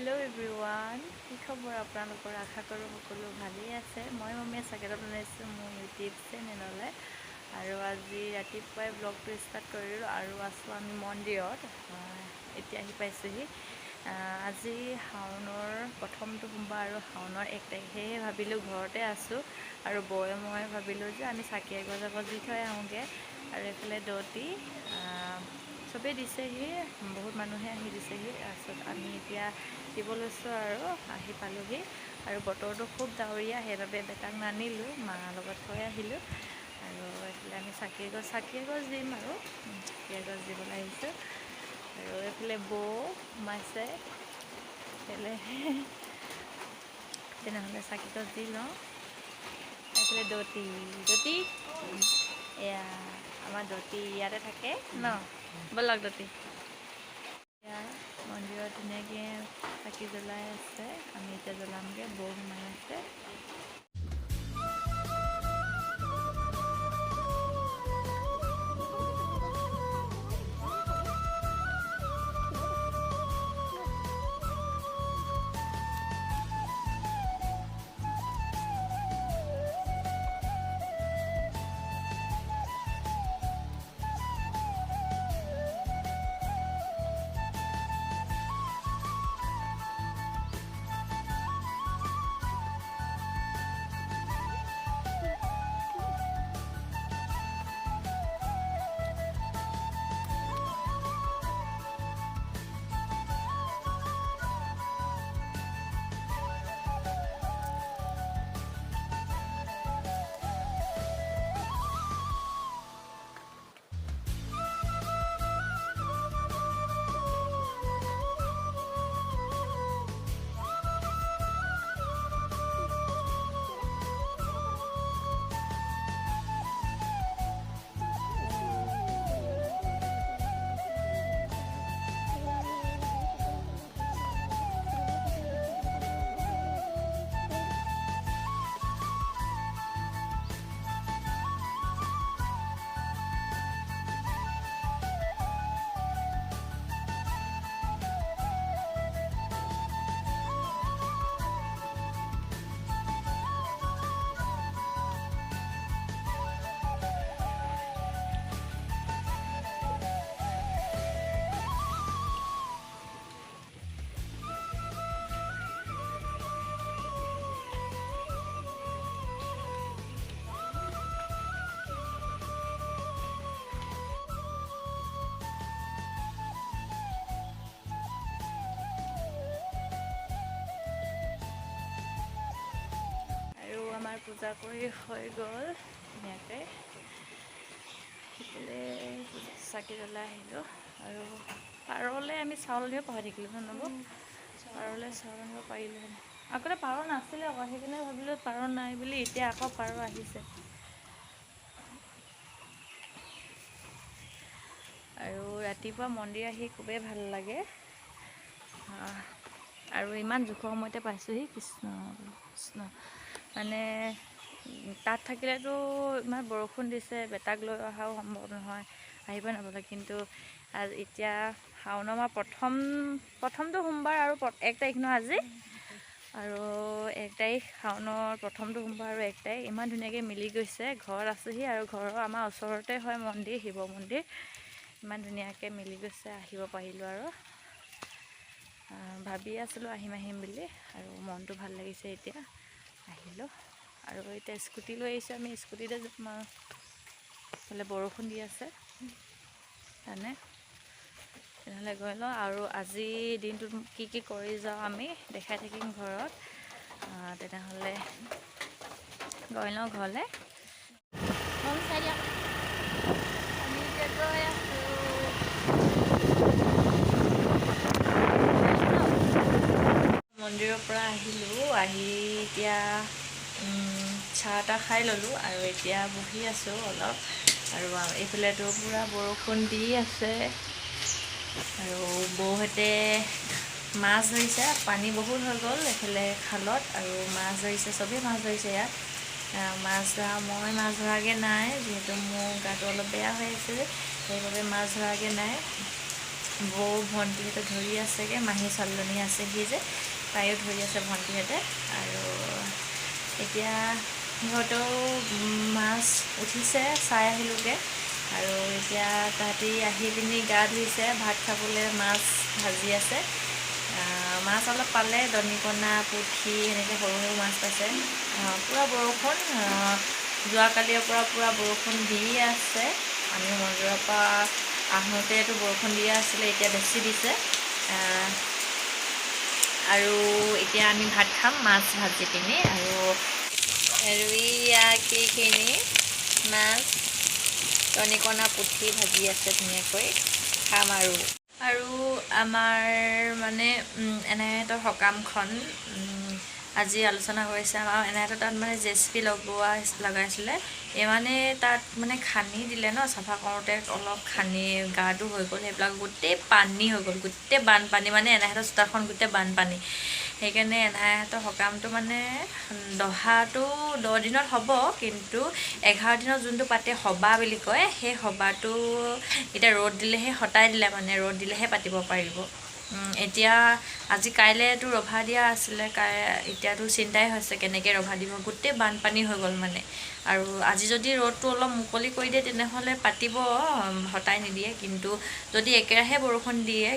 Hello' everyone, কি খবৰ আপোনালোকৰ? আশা কৰোঁ সকলো ভালেই আছে। মই মমীয়ে চাকেটত বনাইছোঁ মোৰ ইউটিউব চেনেললৈ। আৰু আজি ৰাতিপুৱাই ব্লগটো ষ্টাৰ্ট কৰিলোঁ আৰু আছোঁ আমি মন্দিৰত। এতিয়া আহি পাইছোঁহি। আজি শাওনৰ প্ৰথমটো সোমবাৰ আৰু শাওনৰ 1 তাৰিখ, সেয়েহে ভাবিলোঁ ঘৰতে আছোঁ আৰু বৌয়ে মই ভাবিলোঁ যে আমি চাকি এগছ দি থৈ আহোঁগৈ। আৰু এইফালে দৌতি চবেই দিছেহি, বহুত মানুহে আহি দিছেহি। তাৰপিছত আমি এতিয়া দিব লৈছোঁ আৰু আহি পালোঁহি। আৰু বতৰটো খুব ডাৱৰীয়া, সেইবাবে বেটাক নানিলোঁ, মাৰ লগত থৈ আহিলোঁ। আৰু এইফালে আমি চাকি এগছ দিম আৰু চাকি এগছ দিবলৈ আহিছোঁ। আৰু এইফালে বৌ সোমাইছে। তেনেহ'লে চাকি গছ দি লওঁ। এইফালে দৌতি এয়া আমাৰ দৌতি ইয়াতে থাকে ন, ব'লক দৌতি। এতিয়া মন্দিৰত ধুনীয়াকৈ চাকি জ্বলাই আছে, আমি এতিয়া জ্বলামগৈ। বৌ সোমাই আছে। আমাৰ পূজা কৰি হৈ গ'ল ধুনীয়াকৈ। সেইফালে চাকি জ্বলাই আহিলোঁ। আৰু পাৰলৈ আমি চাউল দিব পাহৰি থাকিলোঁ নব, পাৰলৈ চাউল আনিব পাৰিলোঁ। আগতে পাৰ নাছিলে আকৌ, সেইকাৰণে ভাবিলোঁ পাৰ নাই বুলি। এতিয়া আকৌ পাৰ আহিছে। আৰু ৰাতিপুৱা মন্দিৰ আহি খুবেই ভাল লাগে। আৰু ইমান জোখৰ সময়তে পাইছোঁহি। কৃষ্ণ কৃষ্ণ, মানে তাত থাকিলেতো ইমান বৰষুণ দিছে, বেটাক লৈ অহাও সম্ভৱ নহয়, আহিব নাপালে। কিন্তু এতিয়া শাওনৰ মাহ প্ৰথমটো সোমবাৰ আৰু 1 তাৰিখ ন আজি। আৰু 1 তাৰিখ শাওনৰ প্ৰথমটো সোমবাৰ আৰু 1 তাৰিখ ইমান ধুনীয়াকৈ মিলি গৈছে। ঘৰত আছোঁহি আৰু ঘৰৰ আমাৰ ওচৰতে হয় মন্দিৰ, শিৱ মন্দিৰ। ইমান ধুনীয়াকৈ মিলি গৈছে, আহিব পাৰিলোঁ। আৰু ভাবি আছিলোঁ আহিম বুলি, আৰু মনটো ভাল লাগিছে এতিয়া আহিলোঁ। আৰু এতিয়া স্কুটি লৈ আহিছোঁ, আমি স্কুটিতে যাম। আৰু এইফালে বৰষুণ দি আছে জানে। তেনেহ'লে গৈ লওঁ, আৰু আজি দিনটোত কি কৰি যাওঁ আমি দেখাই থাকিম ঘৰত। তেনেহ'লে গৈ লওঁ ঘৰলৈ। আমি এতিয়া গৈ আছোঁ। মন্দিৰৰ পৰা আহিলোঁ, আহি এতিয়া চাহ তাহ খাই ল'লোঁ। আৰু এতিয়া বহি আছোঁ অলপ। আৰু এইফালেতো পূৰা বৰষুণ দি আছে। আৰু বৌহঁতে মাছ ধৰিছে, পানী বহুত হৈ গ'ল এইফালে খালত, আৰু মাছ ধৰিছে, চবেই মাছ ধৰিছে ইয়াত। মাছ ধৰা, মই মাছ ধৰাগৈ নাই, যিহেতু মোৰ গাটো অলপ বেয়া হৈ আছে, সেইবাবে মাছ ধৰাগৈ নাই। বৌ ভণ্টিহঁতে ধৰি আছেগৈ, মাহী ছোৱালীজনী আছেহি যে তাইও ধৰি আছে ভণ্টিহঁতে। আৰু এতিয়া সিহঁতেও মাছ উঠিছে, চাই আহিলোঁগৈ। আৰু এতিয়া তাহাঁতি আহি পিনি গা ধুইছে, ভাত খাবলৈ মাছ ভাজি আছে। মাছ অলপ পালে, দনিকণা, পুঠি এনেকৈ সৰু সৰু মাছ পাইছে। পূৰা বৰষুণ, যোৱাকালিৰ পৰা পূৰা বৰষুণ দিয়ে আছে। আমি মন্দিৰৰ পৰা আহোঁতেতো বৰষুণ দিয়া আছিলে, এতিয়া বেছি দিছে। আৰু এতিয়া আমি ভাত খাম মাছ ভাজি পিনি। আৰু ইয়াখিনি মাছ, দনিকণা, পুঠি ভাজি আছে ধুনীয়াকৈ, খাম। আৰু আমাৰ মানে এনাইহঁতৰ সকামখন আজি আলোচনা কৰিছে। আমাৰ এনাইহঁতৰ তাত মানে JCB লগাইছিলে। মানে তাত মানে খান্দি দিলে ন, চাফা কৰোঁতে অলপ খান্দি গাটো হৈ গ'ল, সেইবিলাক গোটেই পানী হৈ গ'ল, গোটেই বানপানী। মানে এনাইহঁতৰ চোতালখন গোটেই বানপানী। সেইকাৰণে এনাইহঁতৰ সকামটো মানে 10 দিনত হ'ব, কিন্তু 11 দিনত যোনটো পাতে সবাহ বুলি কয়, সেই সবাহটো এতিয়া ৰ'দ দিলেহে হটাই দিলে, মানে ৰ'দ দিলেহে পাতিব পাৰিব। এতিয়া আজি কাইলৈতো ৰভা দিয়া আছিলে, এতিয়াতো চিন্তাই হৈছে কেনেকৈ ৰভা দিব, গোটেই বানপানী হৈ গ'ল মানে। আৰু আজি যদি ৰ'দটো অলপ মুকলি কৰি দিয়ে তেনেহ'লে পাতিব, হটাই নিদিয়ে। কিন্তু যদি একেৰাহে বৰষুণ দিয়ে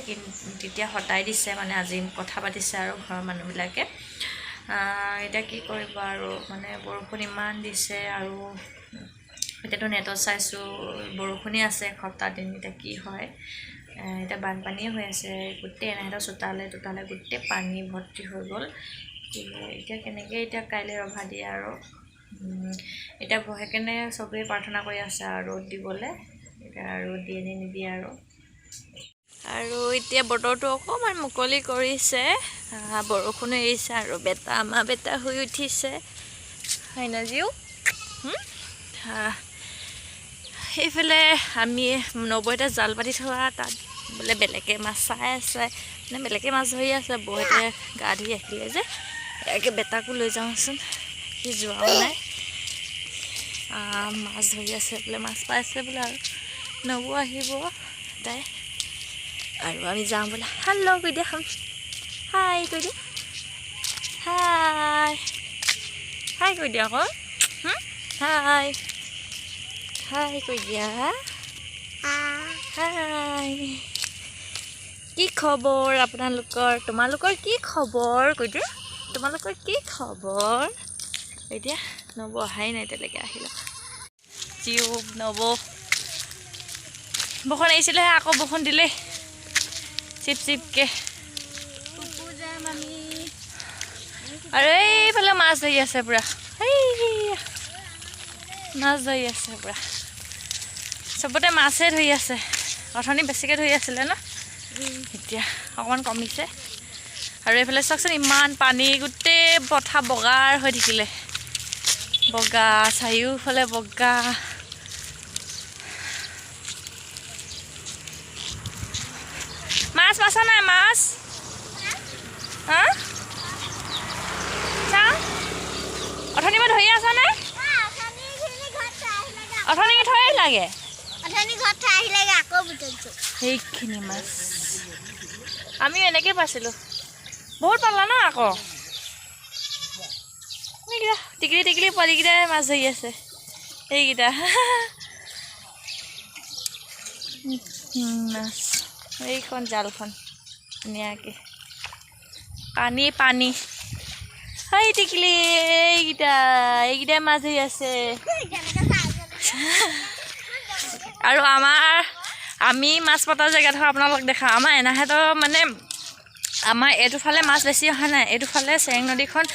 তেতিয়া হটাই দিছে, মানে আজি কথা পাতিছে আৰু ঘৰৰ মানুহবিলাকে। এতিয়া কি কৰিব আৰু, মানে বৰষুণ ইমান দিছে। আৰু এতিয়াতো নেটত চাইছোঁ বৰষুণেই আছে এসপ্তাহ দিন, এতিয়া কি হয়। এতিয়া বানপানীয়ে হৈ আছে, গোটেই এনাইহঁতৰ চোতালে গোটেই পানী ভৰ্তি হৈ গ'ল। এতিয়া কেনেকৈ এতিয়া কাইলৈ ৰভা দিয়ে আৰু। এতিয়া সেইকাৰণে চবেই প্ৰাৰ্থনা কৰি আছে আৰু ৰ'দ দিবলৈ। এতিয়া ৰ'দ দিয়ে নে নিদিয়ে আৰু। এতিয়া বতৰটো অকণমান মুকলি কৰিছে, বৰষুণো এৰিছে। আৰু আমাৰ বেটা শুই উঠিছে, হয় না জিও? সেইফালে আমি নবৌহঁতে জাল পাতি থোৱা তাত বোলে বেলেগে মাছ চাই আছে, মানে বেলেগে মাছ ধৰি আছে। বৌহঁতে গা ধুই আহিলে যে, ইয়াকে বেটাকো লৈ যাওঁচোন, সি যোৱাও নাই। মাছ ধৰি আছে বোলে, মাছ পাইছে বোলে। আৰু নবৌ আহিব তাই, আৰু আমি যাওঁ বোলে। হেল্ল' কৈ দিয়া, হাই কৈ দিয়া, হাই কৈ দিয়া আকৌ, হাই কৈ দিয়া, হাই। কি খবৰ আপোনালোকৰ? তোমালোকৰ কি খবৰ কৈ দিয়া, তোমালোকৰ কি খবৰ কৈ দিয়া। নবৌ অহাই নাই এতিয়ালৈকে, আহিলে জিও নবৌ। বৰষুণ আহিছিলেহে, আকৌ বৰষুণ দিলে চিপ চিপকৈ। আৰু এইফালে মাছ ধৰি আছে পূৰা, মাছ ধৰি আছে পূৰা, চবতে মাছেই ধৰি আছে। অথনি বেছিকৈ ধৰি আছিলে ন, এতিয়া অকণমান কমিছে। আৰু এইফালে চাওকচোন ইমান পানী, গোটেই পথাৰ বগাৰ হৈ থাকিলে, বগা চাৰিওফালে বগা। মাছ পাইছা নাই? মাছ চাওঁ, অথনি মই ধৰি আছা নে? অথনি থৈ লাগে সেইখিনি মাছ আমি এনেকৈ পাইছিলোঁ, বহুত পালা ন। আকৌ এইকেইটা টিকলি পোৱালিকেইটাই মাছ ধৰি আছে, এইকেইটা মাছ। এইখন জালখন ধুনীয়াকৈ, পানী হয় টিকলি, এইকেইটাই মাছ ধৰি আছে। আৰু আমি মাছ পতা জেগাডোখৰ আপোনালোক দেখা, আমাৰ এনাইহঁতৰ মানে আমাৰ এইটোফালে মাছ বেছি অহা নাই, এইটোফালে চেৰেং নদীখন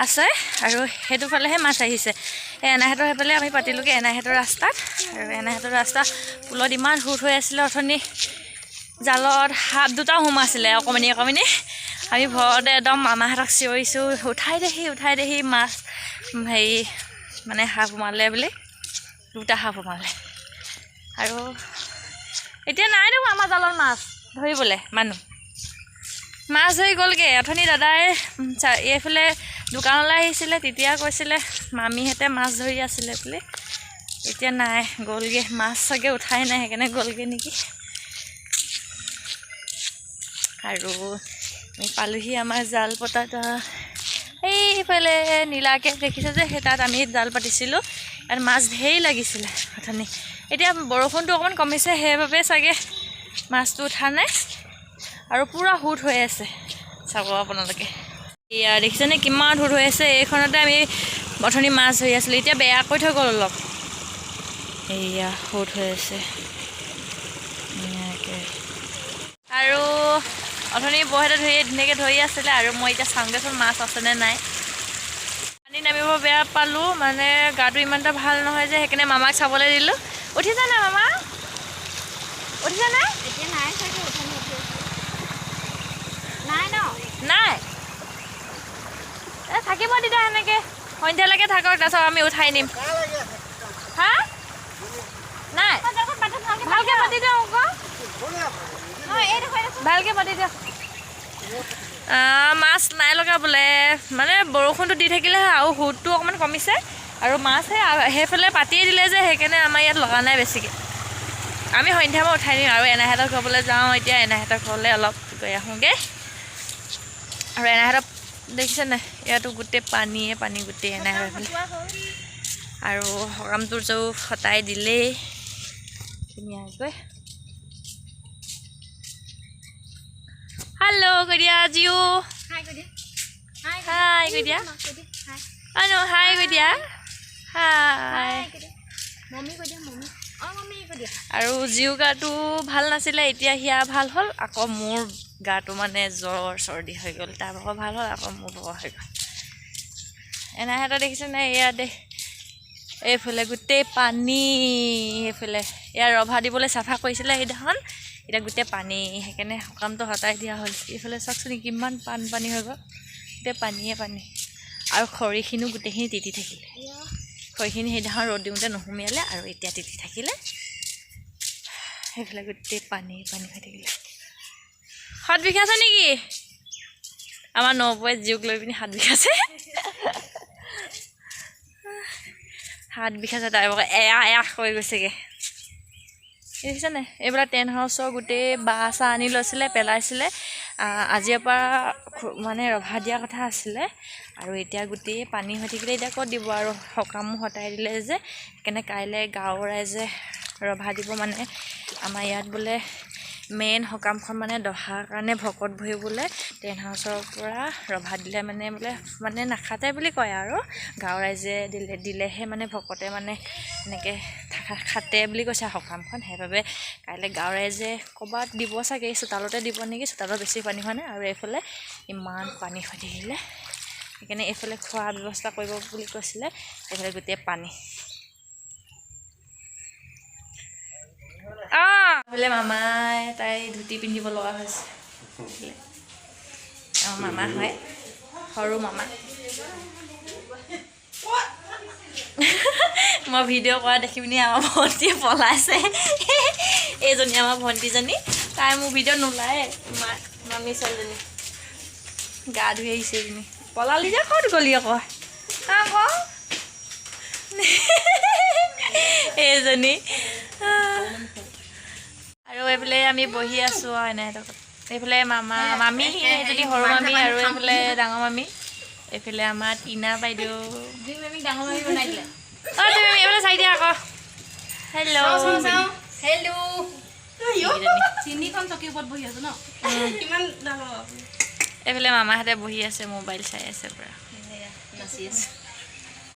আছে আৰু সেইটোফালেহে মাছ আহিছে। এনাইহঁতৰ সেইফালে আমি পাতিলোঁগৈ, এনাইহঁতৰ ৰাস্তাত। আৰু এনাইহঁতৰ ৰাস্তা পুলত ইমান সুত হৈ আছিলে, অথনি জালত সাপ দুটাও সোমাইছিলে, অকণমানি। আমি ভয়তে একদম মামাহঁতক চিঞৰিছোঁ, উঠাই দেহি মাছ, হেৰি মানে সাপ সোমালে বুলি, 2টা সাপ সোমালে। আৰু এতিয়া নাই দেখোন আমাৰ জালত মাছ ধৰিবলৈ, মাছ ধৰি গ'লগৈ। অথনি দাদাই এইফালে দোকানলৈ আহিছিলে, তেতিয়া কৈছিলে মামীহঁতে মাছ ধৰি আছিলে বুলি। এতিয়া নাই, গ'লগৈ মাছ, চাগে উঠাই নাই, সেইকাৰণে গ'লগৈ নেকি। আৰু আমি পালোহি আমাৰ জাল পতাটা এইফালে নীলাকে দেখিছে যে সেই তাত আমি জাল পাতিছিলোঁ আৰু মাছ ঢেৰ লাগিছিলে অথনি এতিয়া বৰষুণটো অকণমান কমিছে সেইবাবে চাগে মাছটো উঠা নাই আৰু পূৰা হুট হৈ আছে চাব আপোনালোকে এয়া দেখিছেনে কিমান হুট হৈ আছে এইখনতে আমি অথনি মাছ ধৰি আছিলোঁ এতিয়া বেয়া কৈ থৈ গ'ল অলপ এয়া হুট হৈ আছে আৰু অথনি বহেতে ধুনীয়াকৈ ধৰি আছিলে আৰু মই এতিয়া চাওঁগৈচোন মাছ আছেনে নাই পানী নামিব বেয়া পালোঁ মানে গাটো ইমান এটা ভাল নহয় যে সেইকাৰণে মামাক চাবলৈ দিলোঁ উঠিছে নাই মামা উঠিছে নাই এতিয়া নাই চাগে নাই ন নাই থাকিব তেতিয়া সেনেকৈ সন্ধিয়ালৈকে থাকক তাৰপিছত আমি উঠাই নিম হা নাই ভালকৈ পাতি দিওঁ আকৌ ভালকৈ পাতি দিয়ক মাছ নাই লগা বোলে মানে বৰষুণটো দি থাকিলে আৰু সুতটো অকণমান কমিছে আৰু মাছ সেইফালে পাতিয়ে দিলে যে সেইকাৰণে আমাৰ ইয়াত লগা নাই বেছিকৈ আমি সন্ধিয়া মই উঠাই নিম আৰু এনাহঁতৰ ঘৰলৈ যাওঁ এতিয়া এনাহঁতৰ ঘৰলৈ অলপ গৈ আহোঁগৈ আৰু এনাহঁতক দেখিছে নাই ইয়াতো গোটেই পানীয়ে পানী গোটেই এনাহঁতৰ ফালে আৰু সকামটোৰ যৌ খটাই দিলেই ধুনীয়াকৈ হেল্ল' কৈ দিয়া জিও হাই কৈ দিয়া আনো হাই কৈ দিয়া হাই আৰু জিও গাটো ভাল নাছিলে এতিয়া সিয়া ভাল হ'ল আকৌ মোৰ গাটো মানে জ্বৰ চৰ্দি হৈ গ'ল তাৰ ভাগৰ ভাল হ'ল আকৌ মোৰ ভাগৰ হৈ গ'ল এনাহঁতৰ দেখিছে নাই এয়া দে এইফালে গোটেই পানী সেইফালে ইয়াৰ ৰভা দিবলৈ চাফা কৰিছিলে সেইদিনাখন এতিয়া গোটেই পানী সেইকাৰণে সকামটো হটাই দিয়া হ'ল এইফালে চাওকচোন কিমান পানী হৈ গ'ল গোটেই পানীয়ে পানী আৰু খৰিখিনিও গোটেইখিনি তিতি থাকিলে খৰিখিনি সেইদিনাখন ৰ'দ দিওঁতে নুসুমিয়ালে আৰু এতিয়া তিতি থাকিলে সেইফালে গোটেই পানী হৈ থাকিলে হাত বিষাইছে নেকি আমাৰ নবৌৱে জিওক লৈ পিনি হাত বিষাইছে হাত বিষাইছে তাই এয়া হৈ গৈছেগৈ দেখিছে নাই এইবিলাক টেণ্ট হাউচৰ গোটেই বাঁহ চাহ আনি লৈছিলে পেলাইছিলে আজিৰ পৰা মানে ৰভা দিয়া কথা আছিলে আৰু এতিয়া গোটেই পানী হৈ থাকিলে এতিয়া ক'ত দিব আৰু সকামো হটাই দিলে যে সেইকাৰণে কাইলৈ গাঁৱৰ ৰাইজে ৰভা দিব মানে আমাৰ ইয়াত বোলে মেইন সকামখন মানে দহাৰ কাৰণে ভকত বহি বোলে টেণ্ট হাউচৰ পৰা ৰভা দিলে মানে নাখাতে বুলি কয় আৰু গাঁৱৰ ৰাইজে দিলেহে মানে ভকতে মানে এনেকৈ খাতে বুলি কৈছে সকামখন সেইবাবে কাইলৈ গাঁৱৰ ৰাইজে ক'ৰবাত দিব চাগে চোতালতে দিব নেকি চোতালত বেছি পানী হোৱা নাই আৰু এইফালে ইমান পানী হৈ থাকিলে সেইকাৰণে এইফালে খোৱা ব্যৱস্থা কৰিব বুলি কৈছিলে এইফালে গোটেই পানী বোলে মামাই তাই ধুতি পিন্ধিব লগা হৈছে মামা হয় সৰু মামা মই ভিডিঅ' কৰা দেখি পিনি আমাৰ ভণ্টিয়ে পলাইছে এইজনী আমাৰ ভণ্টিজনী তাই মোৰ ভিডিঅ' নোলায় মামী ছোৱালীজনী গা ধুই আহিছে এইজনী পলালি যে ক'ত গ'লি আকৌ এইজনী আৰু এইফালে আমি বহি আছোঁ আৰু এনাহঁতৰ এইফালে মামী যদি সৰু মামী আৰু এইফালে ডাঙৰ মামী এইফালে আমাৰ টিনা বাইদেউ ডাঙৰ মামী বনাই দিলে তুমি এইফালে চাই দিয়া আকৌ তিনিখন চকীৰ ওপৰত বহি আছো ন কিমান ডাঙৰ এইফালে মামাহঁতে বহি আছে মোবাইল চাই আছে পুৰা নাচি আছে